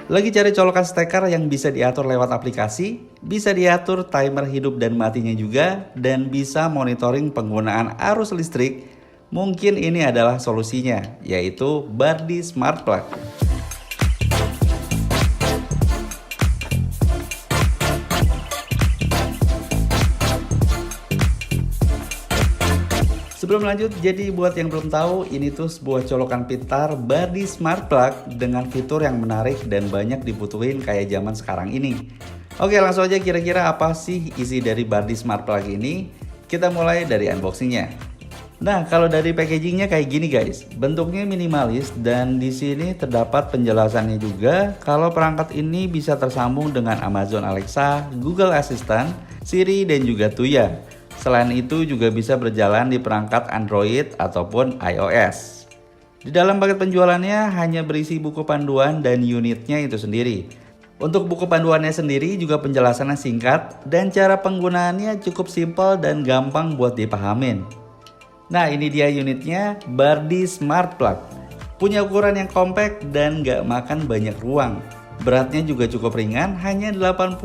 Lagi cari colokan steker yang bisa diatur lewat aplikasi, bisa diatur timer hidup dan matinya juga, dan bisa monitoring penggunaan arus listrik? Mungkin ini adalah solusinya, yaitu Bardi Smart Plug. Sebelum lanjut, jadi buat yang belum tahu, ini tuh sebuah colokan pintar Bardi Smart Plug dengan fitur yang menarik dan banyak dibutuhin kayak zaman sekarang ini. Oke, langsung aja, kira-kira apa sih isi dari Bardi Smart Plug ini? Kita mulai dari unboxingnya. Nah, kalau dari packagingnya kayak gini guys, bentuknya minimalis dan di sini terdapat penjelasannya juga kalau perangkat ini bisa tersambung dengan Amazon Alexa, Google Assistant, Siri dan juga Tuya. Selain itu juga bisa berjalan di perangkat Android ataupun iOS. Di dalam paket penjualannya hanya berisi buku panduan dan unitnya itu sendiri. Untuk buku panduannya sendiri juga penjelasannya singkat dan cara penggunaannya cukup simpel dan gampang buat dipahamin. Nah, ini dia unitnya, Bardi Smart Plug. Punya ukuran yang kompak dan gak makan banyak ruang. Beratnya juga cukup ringan, hanya 85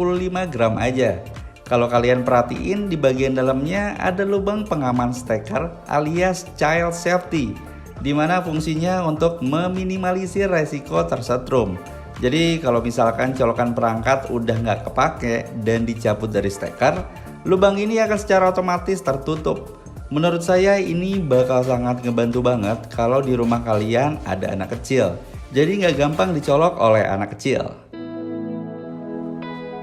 gram aja. Kalau kalian perhatiin, di bagian dalamnya ada lubang pengaman steker alias child safety, dimana fungsinya untuk meminimalisir resiko tersetrum. Jadi kalau misalkan colokan perangkat udah nggak kepake dan dicabut dari steker, lubang ini akan secara otomatis tertutup. Menurut saya ini bakal sangat ngebantu banget kalau di rumah kalian ada anak kecil, jadi nggak gampang dicolok oleh anak kecil.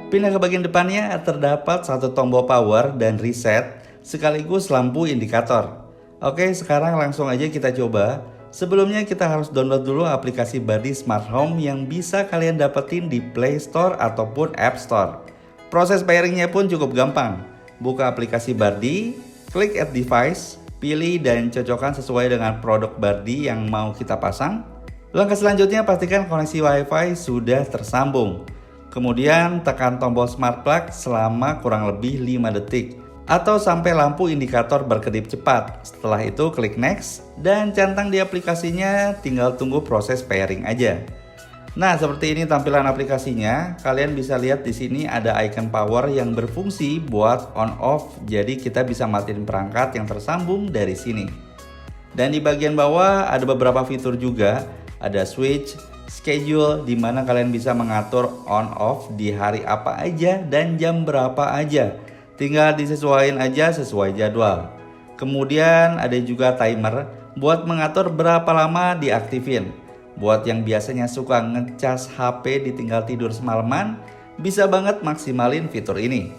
Pindah ke bagian depannya, terdapat satu tombol power dan reset sekaligus lampu indikator. Oke, sekarang langsung aja kita coba. Sebelumnya kita harus download dulu aplikasi Bardi Smart Home yang bisa kalian dapetin di Play Store ataupun App Store. Proses pairingnya pun cukup gampang. Buka aplikasi Bardi, klik Add Device, pilih dan cocokkan sesuai dengan produk Bardi yang mau kita pasang. Langkah selanjutnya pastikan koneksi WiFi sudah tersambung. Kemudian tekan tombol Smart Plug selama kurang lebih 5 detik atau sampai lampu indikator berkedip cepat. Setelah itu klik next dan centang di aplikasinya, tinggal tunggu proses pairing aja. Nah, seperti ini tampilan aplikasinya. Kalian bisa lihat di sini ada icon power yang berfungsi buat on off. Jadi kita bisa matiin perangkat yang tersambung dari sini. Dan di bagian bawah ada beberapa fitur juga. Ada switch, schedule, di mana kalian bisa mengatur on off di hari apa aja dan jam berapa aja. Tinggal disesuaikan aja sesuai jadwal. Kemudian ada juga timer buat mengatur berapa lama diaktifin. Buat yang biasanya suka ngecas HP ditinggal tidur semalaman, bisa banget maksimalin fitur ini.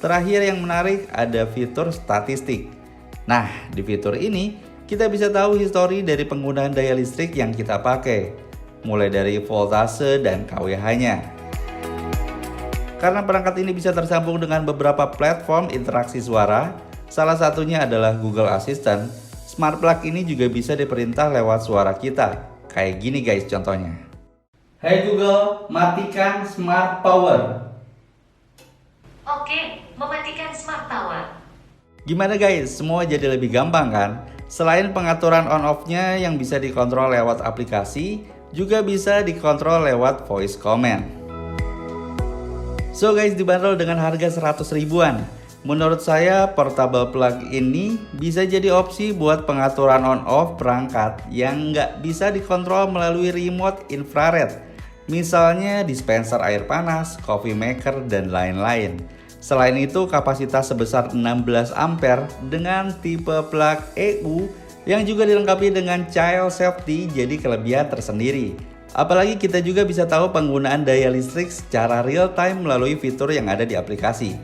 Terakhir yang menarik ada fitur statistik. Nah, di fitur ini kita bisa tahu histori dari penggunaan daya listrik yang kita pakai, mulai dari voltase dan kWh-nya. Karena perangkat ini bisa tersambung dengan beberapa platform interaksi suara, salah satunya adalah Google Assistant, Smart Plug ini juga bisa diperintah lewat suara kita. Kayak gini guys contohnya. Hey Google, matikan Smart Power. Oke, mematikan Smart Power. Gimana guys, semua jadi lebih gampang kan? Selain pengaturan on-off-nya yang bisa dikontrol lewat aplikasi, juga bisa dikontrol lewat voice command. So guys, dibanderol dengan harga 100 ribuan. Menurut saya portable plug ini bisa jadi opsi buat pengaturan on-off perangkat yang nggak bisa dikontrol melalui remote infrared. Misalnya dispenser air panas, coffee maker, dan lain-lain. Selain itu, kapasitas sebesar 16 ampere dengan tipe plug EU yang juga dilengkapi dengan child safety, jadi kelebihan tersendiri. Apalagi kita juga bisa tahu penggunaan daya listrik secara real time melalui fitur yang ada di aplikasi.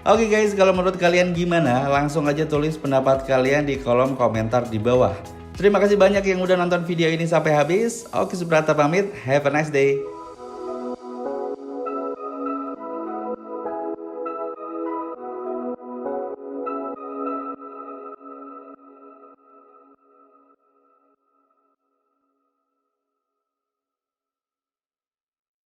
Oke guys, kalau menurut kalian gimana? Langsung aja tulis pendapat kalian di kolom komentar di bawah. Terima kasih banyak yang udah nonton video ini sampai habis. Oke, Subrata pamit. Have a nice day.